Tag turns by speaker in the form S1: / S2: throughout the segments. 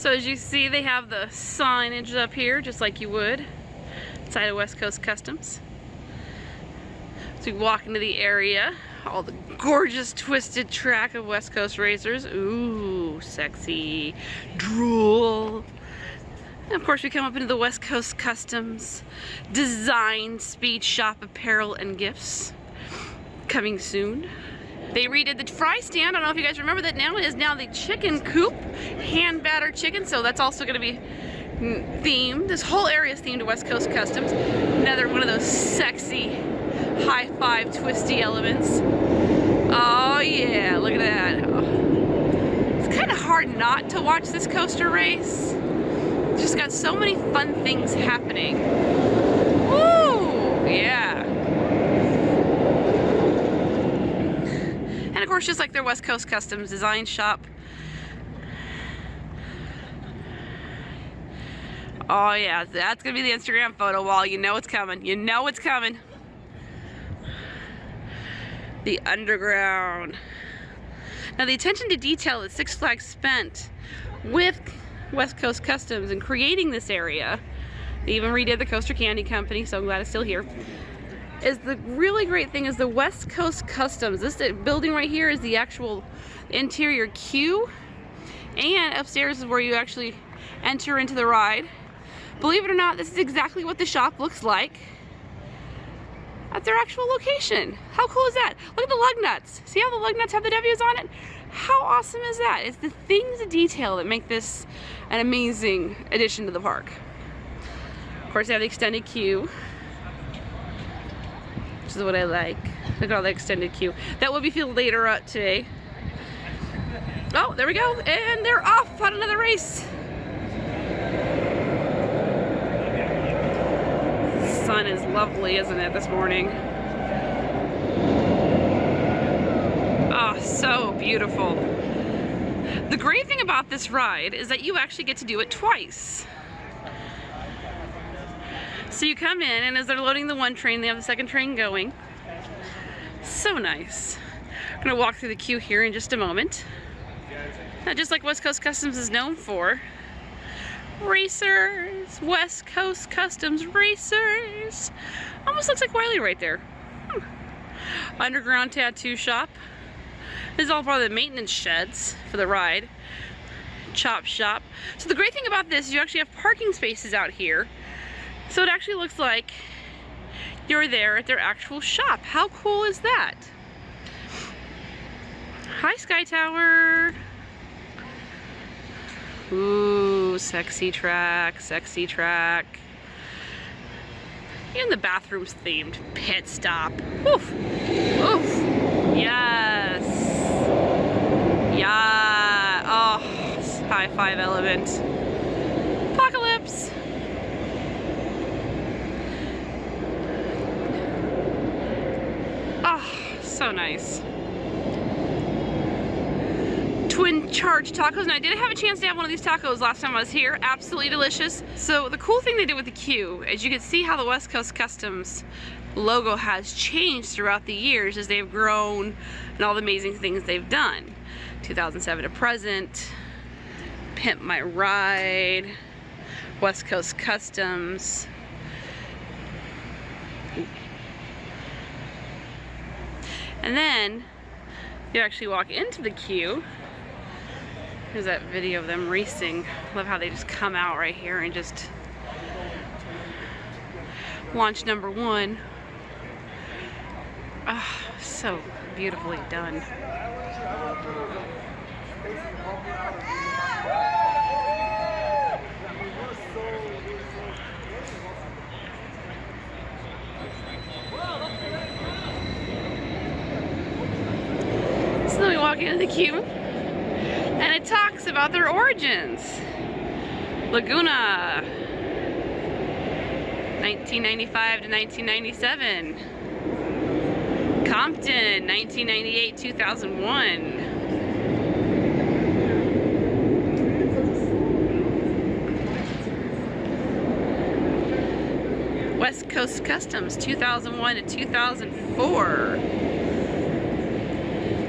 S1: So as you see, they have the signage up here, just like you would inside of West Coast Customs. So we walk into the area, all the gorgeous twisted track of West Coast racers. Ooh, sexy, drool. And of course we come up into the West Coast Customs Design Speed Shop Apparel and Gifts. Coming soon. They redid the fry stand. I don't know if you guys remember that now. It is now the chicken coop, hand battered chicken. So that's also going to be themed. This whole area is themed to West Coast Customs. Another one of those sexy high five twisty elements. Oh yeah, look at that. Oh. It's kind of hard not to watch this coaster race. It's just got so many fun things happening. Woo! Yeah. And of course, just like their West Coast Customs design shop. Oh yeah, that's gonna be the Instagram photo wall. You know it's coming. You know it's coming. The underground. Now the attention to detail that Six Flags spent with West Coast Customs in creating this area, they even redid the Coaster Candy Company, so I'm glad it's still here, is the really great thing is the West Coast Customs. This building right here is the actual interior queue, and upstairs is where you actually enter into the ride. Believe it or not, this is exactly what the shop looks like at their actual location. How cool is that? Look at the lug nuts. See how the lug nuts have the W's on it? How awesome is that? It's the things of detail that make this an amazing addition to the park. Of course, they have the extended queue, which is what I like. Look at all the extended queue. That will be filled later up today. Oh, there we go. And they're off on another race. The sun is lovely, isn't it, this morning? Oh, so beautiful. The great thing about this ride is that you actually get to do it twice. So you come in, and as they're loading the one train, they have the second train going. So nice. I'm gonna walk through the queue here in just a moment. Now, just like West Coast Customs is known for, racers, West Coast Customs racers. Almost looks like Wiley right there. Underground tattoo shop. This is all part of the maintenance sheds for the ride. Chop shop. So the great thing about this is you actually have parking spaces out here. So it actually looks like you're there at their actual shop. How cool is that? Hi, Sky Tower. Ooh, sexy track, sexy track. And the bathroom's themed. Pit stop. Woof. Woof. Yes. Yeah. Oh, high five element. Apocalypse. Oh, so nice. Twin charge tacos. Now I did have a chance to have one of these tacos last time I was here. Absolutely delicious. So the cool thing they did with the queue is you can see how the West Coast Customs logo has changed throughout the years as they've grown and all the amazing things they've done. 2007 to present, Pimp My Ride, West Coast Customs. And then you actually walk into the queue. Here's that video of them racing. Love how they just come out right here and just launch number one. Oh, so beautifully done. So then we walk into the queue, and it talks about their origins. Laguna, 1995 to 1997. Compton, 1998, 2001. West Coast Customs, 2001 to 2004.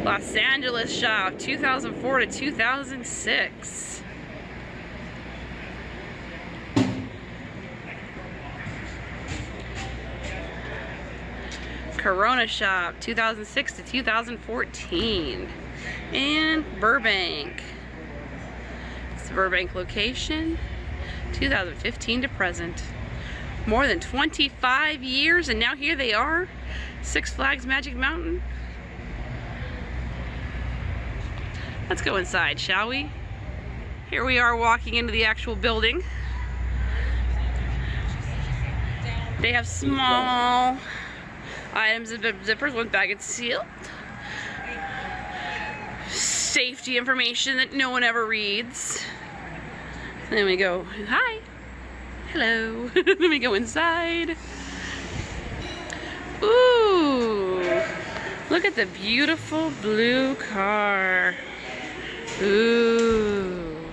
S1: Los Angeles Shop, 2004 to 2006. Corona Shop, 2006 to 2014. In Burbank. It's the Burbank location, 2015 to present. More than 25 years, and now here they are, Six Flags Magic Mountain. Let's go inside, shall we? Here we are walking into the actual building. They have small items and zippers, one bag and sealed. Safety information that no one ever reads. And then we go, hi, hello. Then we go inside. Ooh, look at the beautiful blue car. Ooh,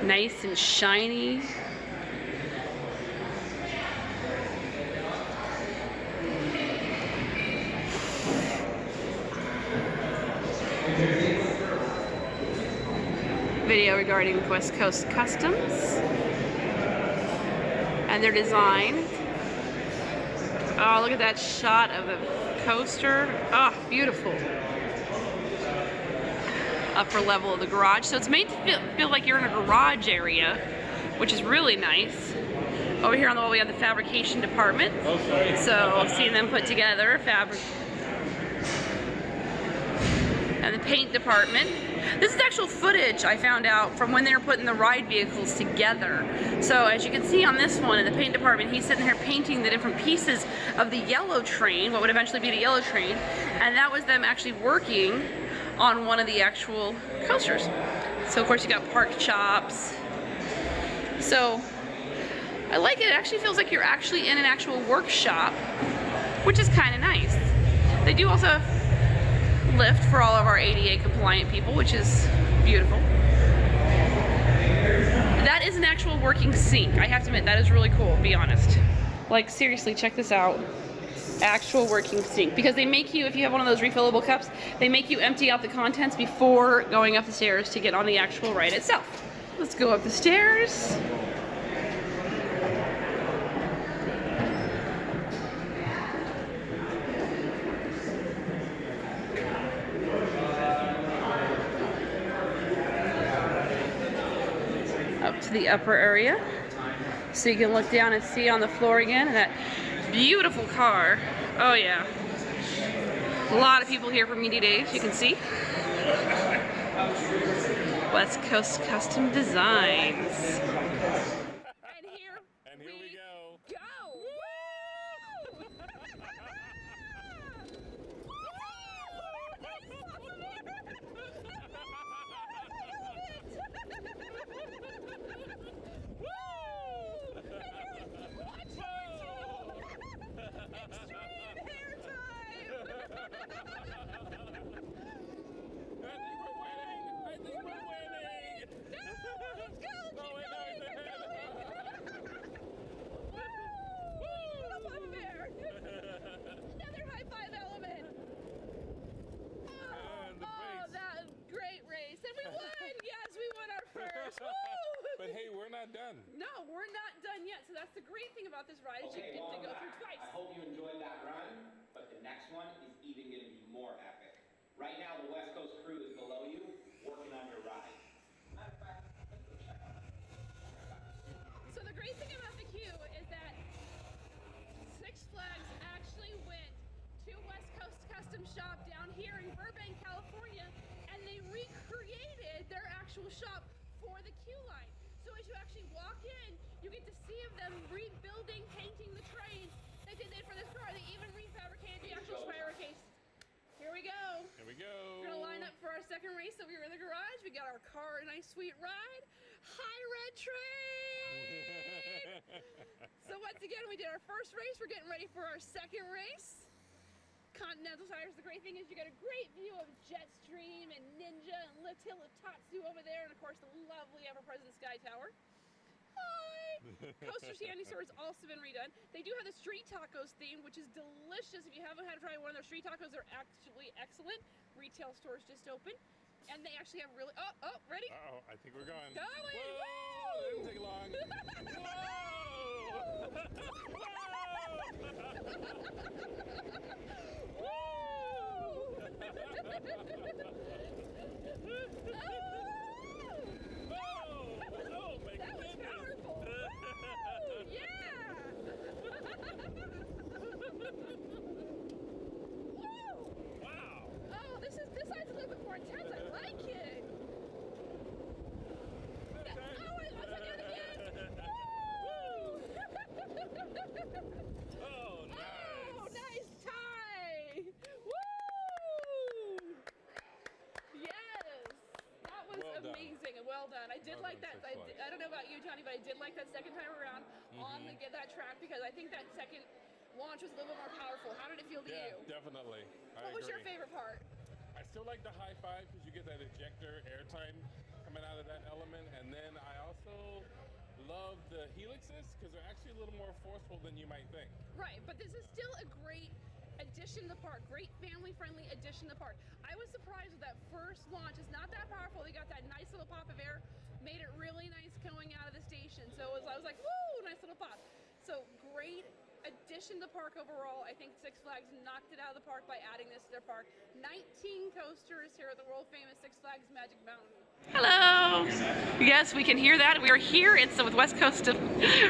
S1: nice and shiny. Video regarding West Coast Customs and their design. Oh, look at that shot of the coaster. Oh, beautiful. Upper level of the garage. So it's made to feel like you're in a garage area, which is really nice. Over here on the wall we have the fabrication department. Oh, sorry. So seeing them put together fabric. And the paint department. This is actual footage I found out from when they were putting the ride vehicles together. So as you can see on this one in the paint department, he's sitting here painting the different pieces of the yellow train, what would eventually be the yellow train, and that was them actually working on one of the actual coasters. So of course you got park chops. So I like it. It actually feels like you're actually in an actual workshop, which is kind of nice. They do also have lift for all of our ADA compliant people, which is beautiful. That is an actual working sink. I have to admit, that is really cool, be honest. Like seriously, check this out. Actual working sink. Because they make you, if you have one of those refillable cups, they make you empty out the contents before going up the stairs to get on the actual ride itself. Let's go up the stairs. Up to the upper area, so you can look down and see on the floor again, and that beautiful car. Oh yeah, a lot of people here for media days, you can see. West Coast Custom Designs. And here we go.
S2: But hey, we're not done.
S1: No, we're not done yet. So that's the great thing about this ride is you get to go through twice.
S3: I hope you enjoyed that run, but the next one is even going to be more epic. Right now, the West Coast crew is below you, working on your ride. Matter of fact, let's go check out.
S1: So the great thing about the queue is that Six Flags actually went to West Coast Custom Shop down here in Burbank, California, and they recreated their actual shop for the queue line. So as you actually walk in, you get to see them rebuilding, painting the train like they did for this car. They even refabricated the actual spiral case. Here we go.
S2: Here we go.
S1: We're gonna line up for our second race. So we were in the garage. We got our car, a nice sweet ride. Hi, Red Train! So once again, we did our first race. We're getting ready for our second race. Continental Tires. The great thing is you get a great view of Jetstream and Ninja and Lift Hill of Tatsu over there, and of course the lovely ever-present Sky Tower. Hi! Coaster Sandy Store has also been redone. They do have the street tacos theme, which is delicious. If you haven't had to try one of their street tacos, they're actually excellent. Retail stores just opened, and they actually have really. Oh, ready?
S2: Uh-oh, I think we're going.
S1: Going!
S2: Whoa! That didn't take long. Whoa! Whoa! Oh my
S1: That was
S2: goodness.
S1: powerful. Yeah. Whoa.
S2: Wow.
S1: Oh, this side's a little bit more intense. I like it. Oh, I took it again. Woo!
S2: Oh, nice.
S1: Oh, nice tie. Woo! Yes. That was
S2: Well done.
S1: amazing and well done. I did
S2: Well
S1: like
S2: done,
S1: that.
S2: Six Flags.
S1: I don't know about you, Johnny, but I did like that second time around on the get that track because I think that second launch was a little bit more powerful. How did it feel to
S2: Yeah,
S1: you?
S2: definitely.
S1: What was your favorite part?
S2: I still like the high five because you get that ejector airtime coming out of that element. And then I also love the helixes because they're actually a little more forceful than you might think.
S1: Right, but this is still a great addition to the park, great family-friendly addition to the park. I was surprised with that first launch. It's not that powerful. They got that nice little pop of air, made it really nice going out of the station. So I was like, woo, nice little pop. So great addition to the park overall. I think Six Flags knocked it out of the park by adding this to their park. 19 coasters here at the world famous Six Flags Magic Mountain. Hello. Yes, we can hear that. We are here. It's with West Coast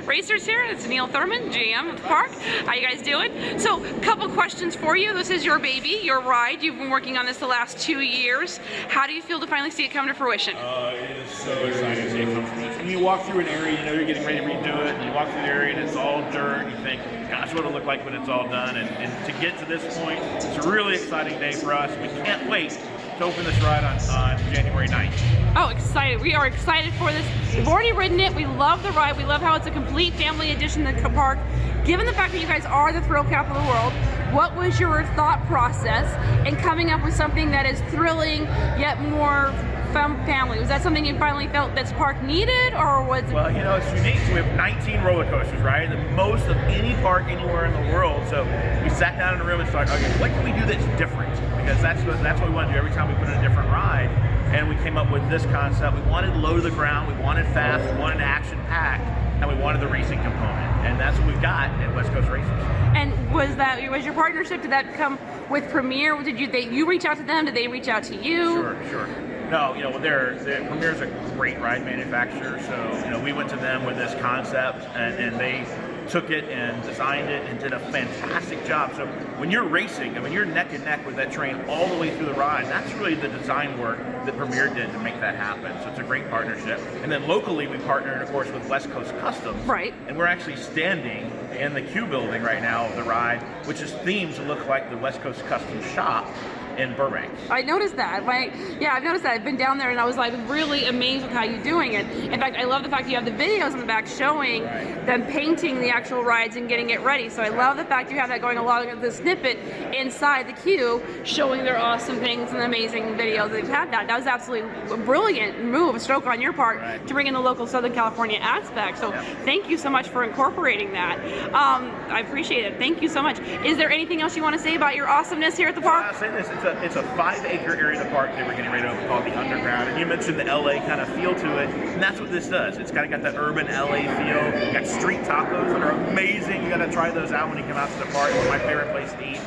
S1: Racers here. It's Neil Thurman, GM of the park. How you guys doing? So, a couple questions for you. This is your baby, your ride. You've been working on this the last 2 years. How do you feel to finally see it come to fruition?
S4: It is so exciting to see it come from this. When you walk through an area, you know you're getting ready to redo it, and you walk through the area and it's all dirt, you think, gosh, what it'll look like when it's all done. And to get to this point, it's a really exciting day for us. We can't wait to open this ride on January 9th.
S1: Oh, excited. We are excited for this. We've already ridden it. We love the ride. We love how it's a complete family addition to the park. Given the fact that you guys are the thrill capital of the world, what was your thought process in coming up with something that is thrilling yet more family? Was that something you finally felt this park needed, or was it?
S4: Well, you know, it's unique. We have 19 roller coasters, right? The most of any park anywhere in the world. So we sat down in a room and started, okay, what can we do that's different? Because that's what we want to do every time we put in a different ride. And we came up with this concept. We wanted low to the ground, we wanted fast, we wanted action packed, and we wanted the racing component. And that's what we've got at West Coast Racers.
S1: And was your partnership, did that come with Premier? Did you reach out to them? Did they reach out to you?
S4: Sure. No, you know, Premier's a great ride manufacturer, so you know, we went to them with this concept, and they took it and designed it and did a fantastic job. So when you're racing, I mean, you're neck and neck with that train all the way through the ride. That's really the design work that Premier did to make that happen. So it's a great partnership. And then locally, we partnered, of course, with West Coast Customs.
S1: Right.
S4: And we're actually standing in the Q building right now of the ride, which is themed to look like the West Coast Customs shop in Burbank.
S1: I noticed that. I've noticed that. I've been down there and I was like really amazed with how you're doing it. In fact, I love the fact you have the videos in the back showing them painting the actual rides and getting it ready. So I love the fact you have that going along with the snippet inside the queue showing their awesome things and amazing videos. They've had that. That was absolutely a brilliant move, a stroke on your part to bring in the local Southern California aspect. So thank you so much for incorporating that. I appreciate it. Thank you so much. Is there anything else you want to say about your awesomeness here at the park?
S4: I'll say this. It's a 5-acre area of the park that we're getting ready to open called the Underground. And you mentioned the LA kind of feel to it, and that's what this does. It's kind of got that urban LA feel. You got street tacos that are amazing. You got to try those out when you come out to the park. It's my favorite place to eat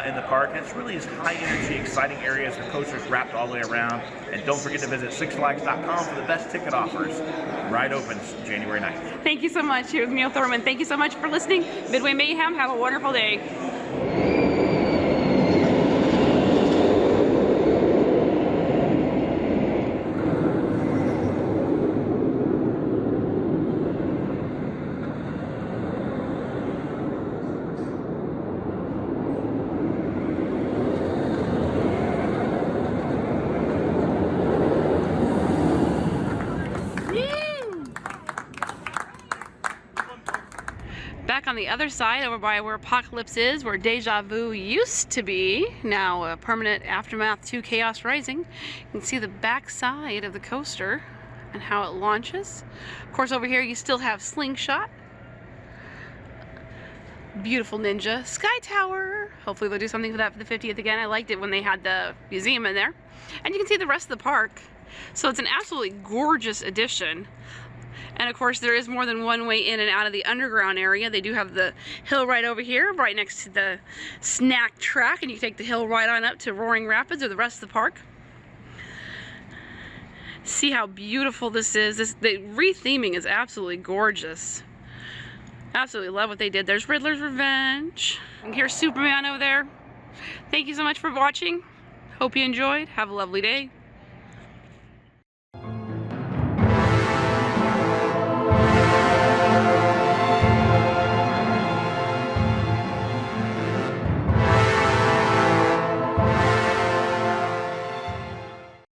S4: in the park. And it's really these high energy, exciting areas with coasters wrapped all the way around. And don't forget to visit sixflags.com for the best ticket offers. Ride opens January 9th.
S1: Thank you so much. Here's Neil Thurman. Thank you so much for listening. Midway Mayhem. Have a wonderful day. Back on the other side, over by where Apocalypse is, where Deja Vu used to be, now a permanent aftermath to Chaos Rising. You can see the back side of the coaster and how it launches. Of course, over here you still have Slingshot, beautiful Ninja, Sky Tower. Hopefully they'll do something for that for the 50th again. I liked it when they had the museum in there. And you can see the rest of the park. So it's an absolutely gorgeous addition. And of course there is more than one way in and out of the underground area. They do have the hill right over here, right next to the snack track, and you can take the hill right on up to Roaring Rapids or the rest of the park. See how beautiful this is. The re-theming is absolutely gorgeous. Absolutely love what they did. There's Riddler's Revenge. And here's Superman over there. Thank you so much for watching. Hope you enjoyed. Have a lovely day.